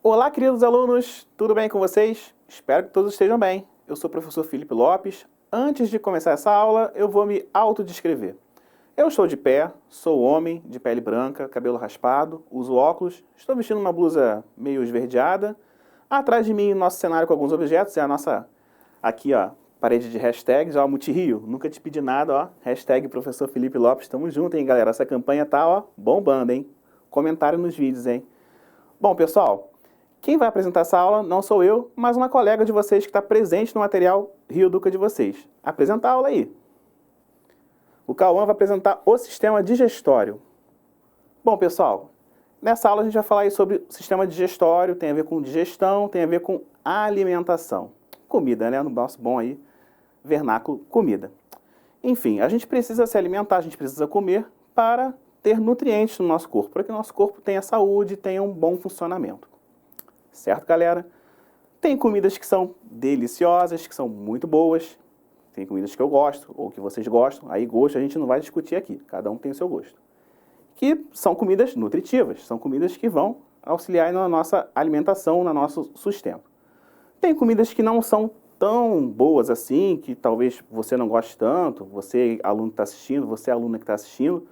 Olá, queridos alunos, tudo bem com vocês? Espero que todos estejam bem. Eu sou o professor Felipe Lopes. Antes de começar essa aula, eu vou me autodescrever. Eu estou de pé, sou homem, de pele branca, cabelo raspado, uso óculos, estou vestindo uma blusa meio esverdeada. Atrás de mim, nosso cenário com alguns objetos é a nossa, aqui ó, parede de hashtags, ó, Multirio, nunca te pedi nada, ó, hashtag professor Felipe Lopes, tamo junto, hein, galera? Essa campanha tá, ó, bombando, hein? Comentário nos vídeos, hein? Bom, pessoal, quem vai apresentar essa aula não sou eu, mas uma colega de vocês que está presente no material Rio Educa de vocês. Apresenta a aula aí. O Cauã vai apresentar o sistema digestório. Bom, pessoal, nessa aula a gente vai falar aí sobre o sistema digestório, tem a ver com digestão, tem a ver com alimentação. Comida, né? No nosso bom aí, vernáculo, comida. Enfim, a gente precisa se alimentar, a gente precisa comer para ter nutrientes no nosso corpo, para que o nosso corpo tenha saúde, tenha um bom funcionamento. Certo, galera? Tem comidas que são deliciosas, que são muito boas. Tem comidas que eu gosto, ou que vocês gostam. Aí gosto a gente não vai discutir aqui. Cada um tem o seu gosto. Que são comidas nutritivas. São comidas que vão auxiliar na nossa alimentação, no nosso sustento. Tem comidas que não são tão boas assim, que talvez você não goste tanto. Você, aluno que está assistindo, você, aluna que está assistindo.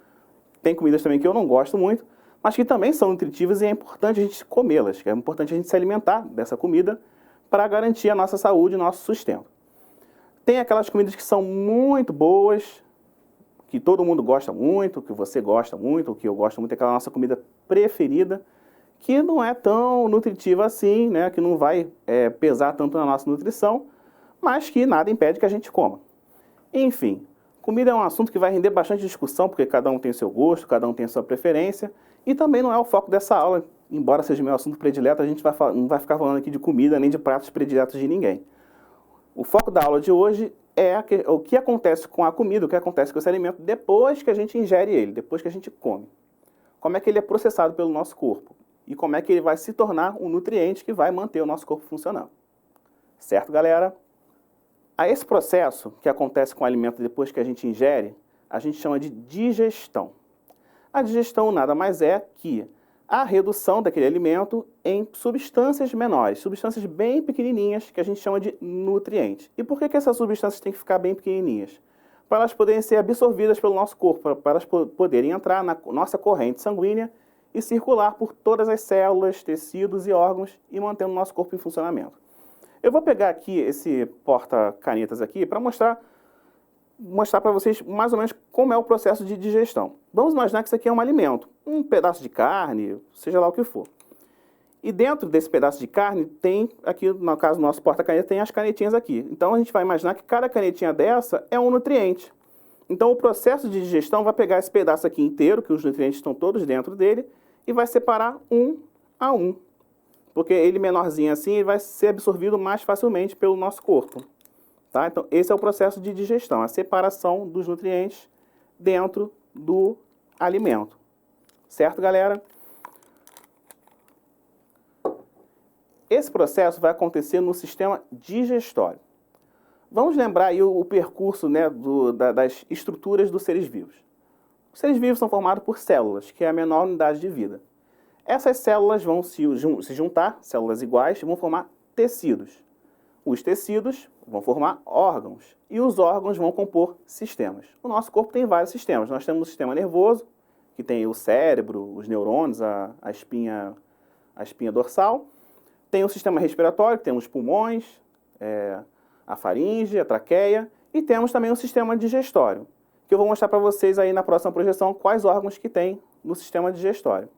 Tem comidas também que eu não gosto muito, mas que também são nutritivas e é importante a gente comê-las, que é importante a gente se alimentar dessa comida para garantir a nossa saúde e nosso sustento. Tem aquelas comidas que são muito boas, que todo mundo gosta muito, que você gosta muito, que eu gosto muito, é aquela nossa comida preferida, que não é tão nutritiva assim, né, que não vai pesar tanto na nossa nutrição, mas que nada impede que a gente coma. Enfim, comida é um assunto que vai render bastante discussão, porque cada um tem o seu gosto, cada um tem a sua preferência, e também não é o foco dessa aula, embora seja o meu assunto predileto, a gente não vai ficar falando aqui de comida nem de pratos prediletos de ninguém. O foco da aula de hoje é o que acontece com a comida, o que acontece com esse alimento depois que a gente ingere ele, depois que a gente come. Como é que ele é processado pelo nosso corpo e como é que ele vai se tornar um nutriente que vai manter o nosso corpo funcionando. Certo, galera? A esse processo que acontece com o alimento depois que a gente ingere, a gente chama de digestão. A digestão nada mais é que a redução daquele alimento em substâncias menores, substâncias bem pequenininhas, que a gente chama de nutrientes. E por que essas substâncias têm que ficar bem pequenininhas? Para elas poderem ser absorvidas pelo nosso corpo, para elas poderem entrar na nossa corrente sanguínea e circular por todas as células, tecidos e órgãos e mantendo o nosso corpo em funcionamento. Eu vou pegar aqui esse porta-canetas aqui para mostrar para vocês mais ou menos como é o processo de digestão. Vamos imaginar que isso aqui é um alimento, um pedaço de carne, seja lá o que for. E dentro desse pedaço de carne tem, aqui no caso do nosso porta-caneta, tem as canetinhas aqui. Então a gente vai imaginar que cada canetinha dessa é um nutriente. Então o processo de digestão vai pegar esse pedaço aqui inteiro, que os nutrientes estão todos dentro dele, e vai separar um a um. Porque ele menorzinho assim, ele vai ser absorvido mais facilmente pelo nosso corpo. Tá? Então, esse é o processo de digestão, a separação dos nutrientes dentro do alimento. Certo, galera? Esse processo vai acontecer no sistema digestório. Vamos lembrar aí o percurso, né, das estruturas dos seres vivos. Os seres vivos são formados por células, que é a menor unidade de vida. Essas células vão se juntar, células iguais, e vão formar tecidos. Os tecidos vão formar órgãos e os órgãos vão compor sistemas. O nosso corpo tem vários sistemas. Nós temos o sistema nervoso, que tem o cérebro, os neurônios, a espinha dorsal. Tem o sistema respiratório, que tem os pulmões, a faringe, a traqueia. E temos também o sistema digestório, que eu vou mostrar para vocês aí na próxima projeção quais órgãos que tem no sistema digestório.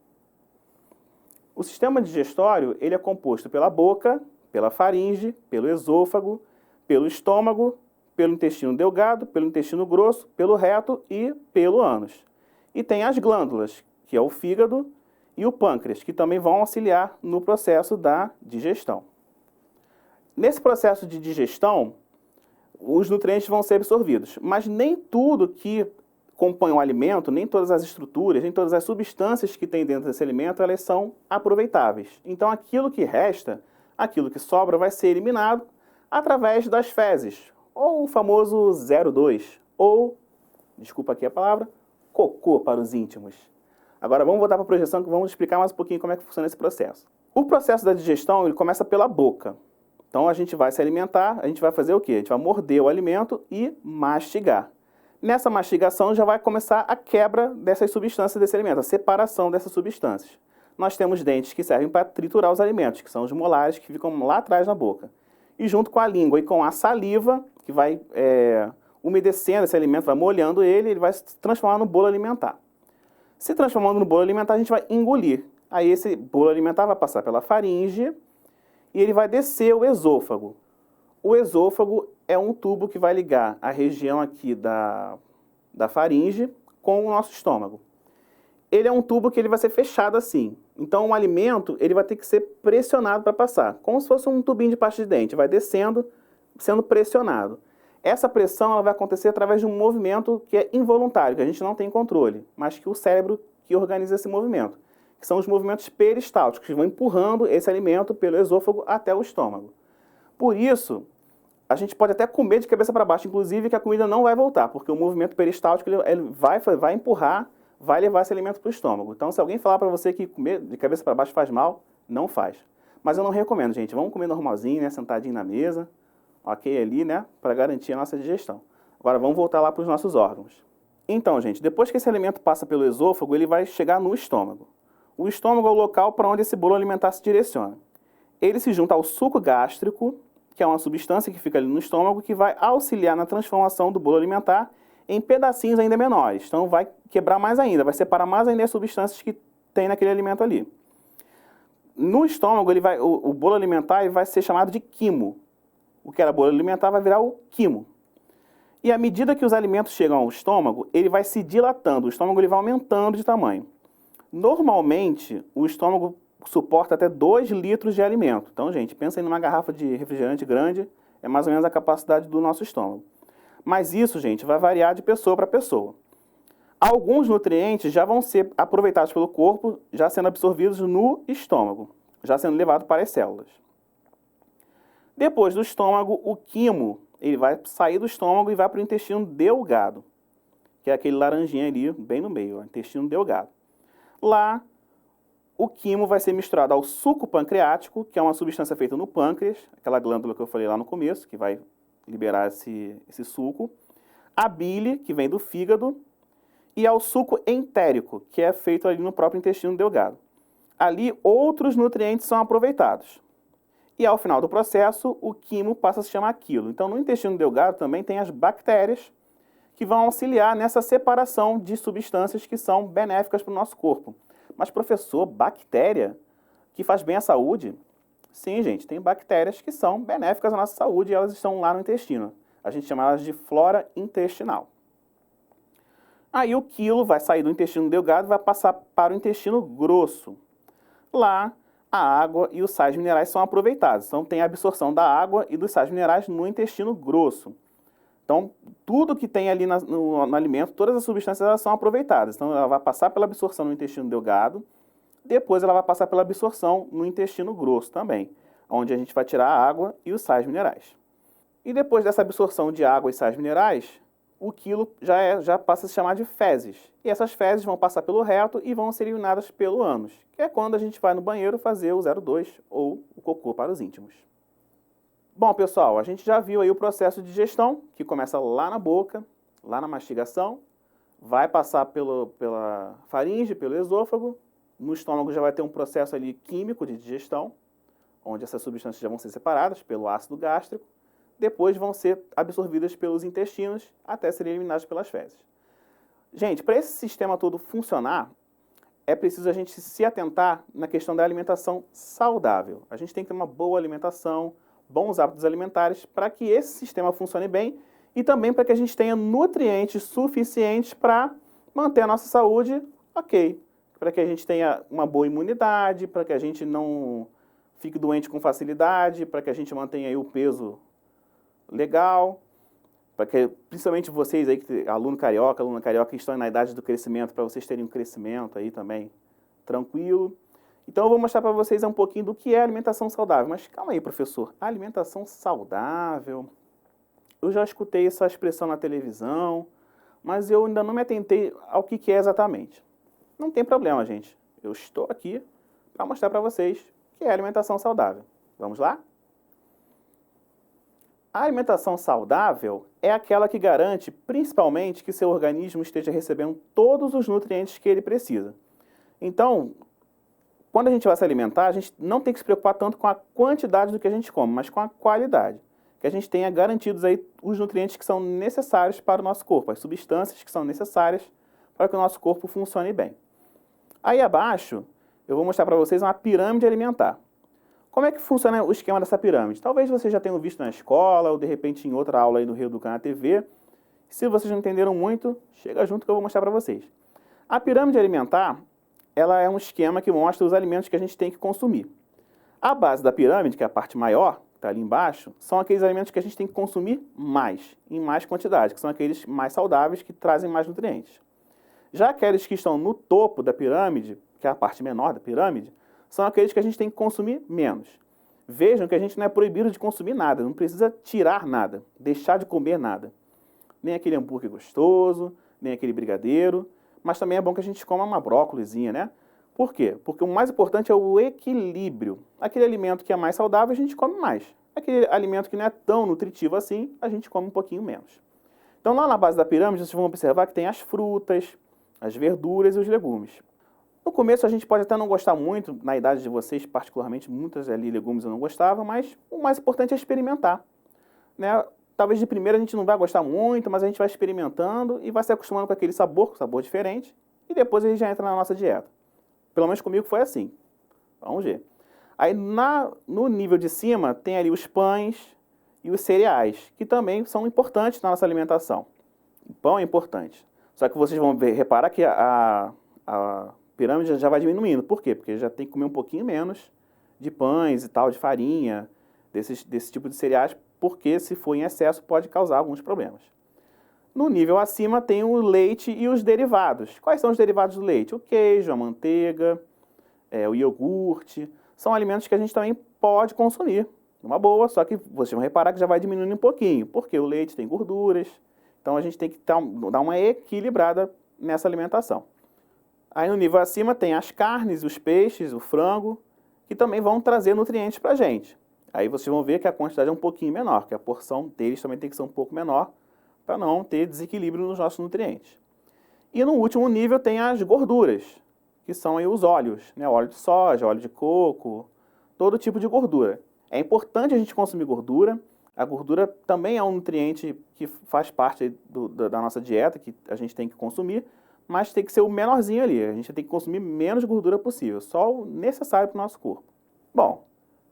O sistema digestório ele é composto pela boca, pela faringe, pelo esôfago, pelo estômago, pelo intestino delgado, pelo intestino grosso, pelo reto e pelo ânus. E tem as glândulas, que é o fígado e o pâncreas, que também vão auxiliar no processo da digestão. Nesse processo de digestão, os nutrientes vão ser absorvidos, mas nem tudo que compõe o alimento, nem todas as estruturas, nem todas as substâncias que tem dentro desse alimento, elas são aproveitáveis. Então, aquilo que resta, aquilo que sobra vai ser eliminado através das fezes, ou o famoso 0,2, ou, desculpa aqui a palavra, cocô para os íntimos. Agora vamos voltar para a projeção que vamos explicar mais um pouquinho como é que funciona esse processo. O processo da digestão, ele começa pela boca. Então a gente vai se alimentar, a gente vai fazer o quê? A gente vai morder o alimento e mastigar. Nessa mastigação já vai começar a quebra dessas substâncias desse alimento, a separação dessas substâncias. Nós temos dentes que servem para triturar os alimentos, que são os molares que ficam lá atrás na boca. E junto com a língua e com a saliva, que vai umedecendo esse alimento, vai molhando ele vai se transformar no bolo alimentar. Se transformando no bolo alimentar, a gente vai engolir. Aí esse bolo alimentar vai passar pela faringe e ele vai descer o esôfago. O esôfago é um tubo que vai ligar a região aqui da faringe com o nosso estômago. Ele é um tubo que ele vai ser fechado assim. Então o alimento ele vai ter que ser pressionado para passar, como se fosse um tubinho de pasta de dente. Vai descendo, sendo pressionado. Essa pressão ela vai acontecer através de um movimento que é involuntário, que a gente não tem controle, mas que o cérebro que organiza esse movimento, que são os movimentos peristálticos, que vão empurrando esse alimento pelo esôfago até o estômago. Por isso, a gente pode até comer de cabeça para baixo, inclusive que a comida não vai voltar, porque o movimento peristáltico ele vai empurrar, vai levar esse alimento para o estômago. Então, se alguém falar para você que comer de cabeça para baixo faz mal, não faz. Mas eu não recomendo, gente. Vamos comer normalzinho, né, sentadinho na mesa, ok, ali, né, para garantir a nossa digestão. Agora, vamos voltar lá para os nossos órgãos. Então, gente, depois que esse alimento passa pelo esôfago, ele vai chegar no estômago. O estômago é o local para onde esse bolo alimentar se direciona. Ele se junta ao suco gástrico, que é uma substância que fica ali no estômago, que vai auxiliar na transformação do bolo alimentar em pedacinhos ainda menores. Então vai quebrar mais ainda, vai separar mais ainda as substâncias que tem naquele alimento ali. No estômago, o bolo alimentar ele vai ser chamado de quimo. O que era bolo alimentar vai virar o quimo. E à medida que os alimentos chegam ao estômago, ele vai se dilatando, o estômago ele vai aumentando de tamanho. Normalmente, o estômago suporta até 2 litros de alimento. Então, gente, pensa em uma garrafa de refrigerante grande, é mais ou menos a capacidade do nosso estômago. Mas isso, gente, vai variar de pessoa para pessoa. Alguns nutrientes já vão ser aproveitados pelo corpo, já sendo absorvidos no estômago, já sendo levados para as células. Depois do estômago, o quimo, ele vai sair do estômago e vai para o intestino delgado, que é aquele laranjinha ali, bem no meio, ó, intestino delgado. Lá, o quimo vai ser misturado ao suco pancreático, que é uma substância feita no pâncreas, aquela glândula que eu falei lá no começo, que vai liberar esse suco, a bile, que vem do fígado, e ao suco entérico, que é feito ali no próprio intestino delgado. Ali, outros nutrientes são aproveitados. E ao final do processo, o quimo passa a se chamar quilo. Então, no intestino delgado também tem as bactérias, que vão auxiliar nessa separação de substâncias que são benéficas para o nosso corpo. Mas, professor, bactéria que faz bem à saúde? Sim, gente, tem bactérias que são benéficas à nossa saúde e elas estão lá no intestino. A gente chama elas de flora intestinal. Aí o quilo vai sair do intestino delgado e vai passar para o intestino grosso. Lá, a água e os sais minerais são aproveitados. Então, tem a absorção da água e dos sais minerais no intestino grosso. Então, tudo que tem ali no alimento, todas as substâncias elas são aproveitadas. Então, ela vai passar pela absorção no intestino delgado, depois ela vai passar pela absorção no intestino grosso também, onde a gente vai tirar a água e os sais minerais. E depois dessa absorção de água e sais minerais, o quilo já passa a se chamar de fezes. E essas fezes vão passar pelo reto e vão ser eliminadas pelo ânus, que é quando a gente vai no banheiro fazer o 02 ou o cocô para os íntimos. Bom, pessoal, a gente já viu aí o processo de digestão, que começa lá na boca, lá na mastigação, vai passar pela faringe, pelo esôfago, no estômago já vai ter um processo ali químico de digestão, onde essas substâncias já vão ser separadas pelo ácido gástrico, depois vão ser absorvidas pelos intestinos até serem eliminadas pelas fezes. Gente, para esse sistema todo funcionar, é preciso a gente se atentar na questão da alimentação saudável. A gente tem que ter uma boa alimentação, bons hábitos alimentares para que esse sistema funcione bem e também para que a gente tenha nutrientes suficientes para manter a nossa saúde ok, para que a gente tenha uma boa imunidade, para que a gente não fique doente com facilidade, para que a gente mantenha aí o peso legal, para que principalmente vocês aí, aluna carioca, que estão na idade do crescimento, para vocês terem um crescimento aí também tranquilo. Então eu vou mostrar para vocês um pouquinho do que é alimentação saudável. Mas calma aí, professor, alimentação saudável? Eu já escutei essa expressão na televisão, mas eu ainda não me atentei ao que é exatamente. Não tem problema, gente. Eu estou aqui para mostrar para vocês o que é alimentação saudável. Vamos lá? A alimentação saudável é aquela que garante, principalmente, que seu organismo esteja recebendo todos os nutrientes que ele precisa. Então, quando a gente vai se alimentar, a gente não tem que se preocupar tanto com a quantidade do que a gente come, mas com a qualidade. Que a gente tenha garantidos aí os nutrientes que são necessários para o nosso corpo, as substâncias que são necessárias para que o nosso corpo funcione bem. Aí abaixo, eu vou mostrar para vocês uma pirâmide alimentar. Como é que funciona o esquema dessa pirâmide? Talvez vocês já tenham visto na escola ou de repente em outra aula aí no Reeducar na TV. Se vocês não entenderam muito, chega junto que eu vou mostrar para vocês. A pirâmide alimentar, ela é um esquema que mostra os alimentos que a gente tem que consumir. A base da pirâmide, que é a parte maior, que está ali embaixo, são aqueles alimentos que a gente tem que consumir mais, em mais quantidade, que são aqueles mais saudáveis que trazem mais nutrientes. Já aqueles que estão no topo da pirâmide, que é a parte menor da pirâmide, são aqueles que a gente tem que consumir menos. Vejam que a gente não é proibido de consumir nada, não precisa tirar nada, deixar de comer nada. Nem aquele hambúrguer gostoso, nem aquele brigadeiro, mas também é bom que a gente coma uma brócolizinha, né? Por quê? Porque o mais importante é o equilíbrio. Aquele alimento que é mais saudável, a gente come mais. Aquele alimento que não é tão nutritivo assim, a gente come um pouquinho menos. Então, lá na base da pirâmide, vocês vão observar que tem as frutas, as verduras e os legumes. No começo, a gente pode até não gostar muito, na idade de vocês, particularmente, muitas ali legumes eu não gostava, mas o mais importante é experimentar, né? Talvez de primeira a gente não vai gostar muito, mas a gente vai experimentando e vai se acostumando com aquele sabor, diferente, e depois ele já entra na nossa dieta. Pelo menos comigo foi assim. Vamos ver. Aí no nível de cima tem ali os pães e os cereais, que também são importantes na nossa alimentação. O pão é importante. Só que vocês vão reparar que a pirâmide já vai diminuindo. Por quê? Porque já tem que comer um pouquinho menos de pães e tal, de farinha, desse tipo de cereais, porque se for em excesso pode causar alguns problemas. No nível acima tem o leite e os derivados. Quais são os derivados do leite? O queijo, a manteiga, o iogurte. São alimentos que a gente também pode consumir, numa boa, só que vocês vão reparar que já vai diminuindo um pouquinho, porque o leite tem gorduras, então a gente tem que dar uma equilibrada nessa alimentação. Aí no nível acima tem as carnes, os peixes, o frango, que também vão trazer nutrientes para a gente. Aí vocês vão ver que a quantidade é um pouquinho menor, que a porção deles também tem que ser um pouco menor, para não ter desequilíbrio nos nossos nutrientes. E no último nível tem as gorduras, que são aí os óleos, né? Óleo de soja, óleo de coco, todo tipo de gordura. É importante a gente consumir gordura. A gordura também é um nutriente que faz parte da nossa dieta, que a gente tem que consumir, mas tem que ser o menorzinho ali. A gente tem que consumir menos gordura possível, só o necessário para o nosso corpo. Bom,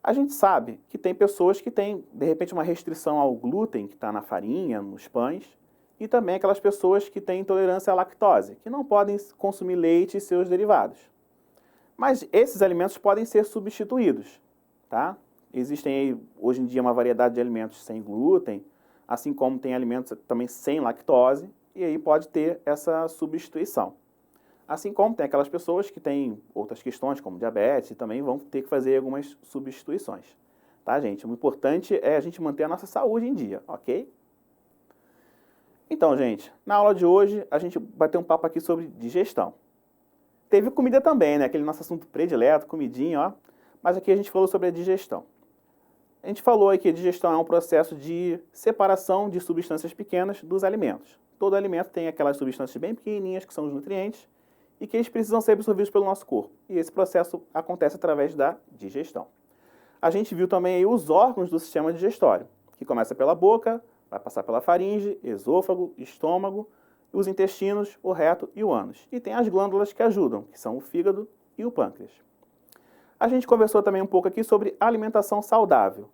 a gente sabe que tem pessoas que têm, de repente, uma restrição ao glúten, que está na farinha, nos pães, e também aquelas pessoas que têm intolerância à lactose, que não podem consumir leite e seus derivados. Mas esses alimentos podem ser substituídos, tá? Existem aí, hoje em dia, uma variedade de alimentos sem glúten, assim como tem alimentos também sem lactose, e aí pode ter essa substituição. Assim como tem aquelas pessoas que têm outras questões, como diabetes, e também vão ter que fazer algumas substituições. Tá, gente? O importante é a gente manter a nossa saúde em dia, ok? Então, gente, na aula de hoje, a gente vai ter um papo aqui sobre digestão. Teve comida também, né? Aquele nosso assunto predileto, comidinha, ó. Mas aqui a gente falou sobre a digestão. A gente falou aí que a digestão é um processo de separação de substâncias pequenas dos alimentos. Todo alimento tem aquelas substâncias bem pequenininhas, que são os nutrientes, e que eles precisam ser absorvidos pelo nosso corpo. E esse processo acontece através da digestão. A gente viu também aí os órgãos do sistema digestório, que começa pela boca, vai passar pela faringe, esôfago, estômago, os intestinos, o reto e o ânus. E tem as glândulas que ajudam, que são o fígado e o pâncreas. A gente conversou também um pouco aqui sobre alimentação saudável.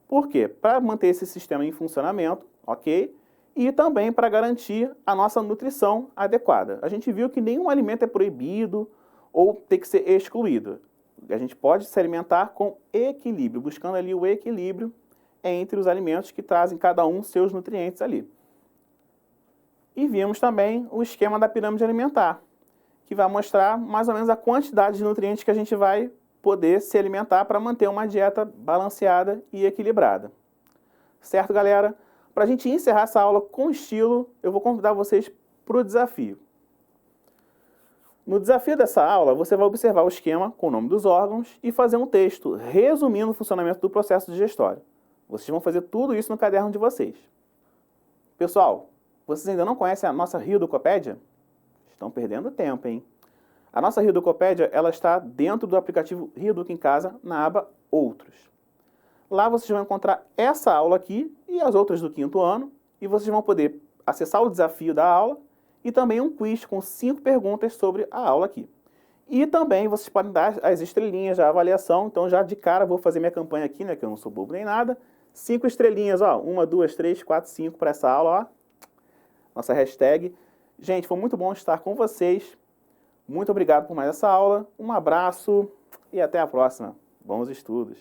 Por quê? Para manter esse sistema em funcionamento, ok? E também para garantir a nossa nutrição adequada. A gente viu que nenhum alimento é proibido ou tem que ser excluído. A gente pode se alimentar com equilíbrio, buscando ali o equilíbrio entre os alimentos que trazem cada um seus nutrientes ali. E vimos também o esquema da pirâmide alimentar, que vai mostrar mais ou menos a quantidade de nutrientes que a gente vai poder se alimentar para manter uma dieta balanceada e equilibrada. Certo, galera? Para a gente encerrar essa aula com estilo, eu vou convidar vocês para o desafio. No desafio dessa aula, você vai observar o esquema com o nome dos órgãos e fazer um texto resumindo o funcionamento do processo digestório. Vocês vão fazer tudo isso no caderno de vocês. Pessoal, vocês ainda não conhecem a nossa Riodocopédia? Estão perdendo tempo, hein? A nossa Riodocopédia, ela está dentro do aplicativo Riodoc em Casa, na aba Outros. Lá vocês vão encontrar essa aula aqui e as outras do 5º ano, e vocês vão poder acessar o desafio da aula e também um quiz com 5 perguntas sobre a aula aqui. E também vocês podem dar as estrelinhas da avaliação, então já de cara vou fazer minha campanha aqui, né, que eu não sou bobo nem nada. 5 estrelinhas, ó, 1, 2, 3, 4, 5 para essa aula, ó. Nossa hashtag. Gente, foi muito bom estar com vocês. Muito obrigado por mais essa aula. Um abraço e até a próxima. Bons estudos!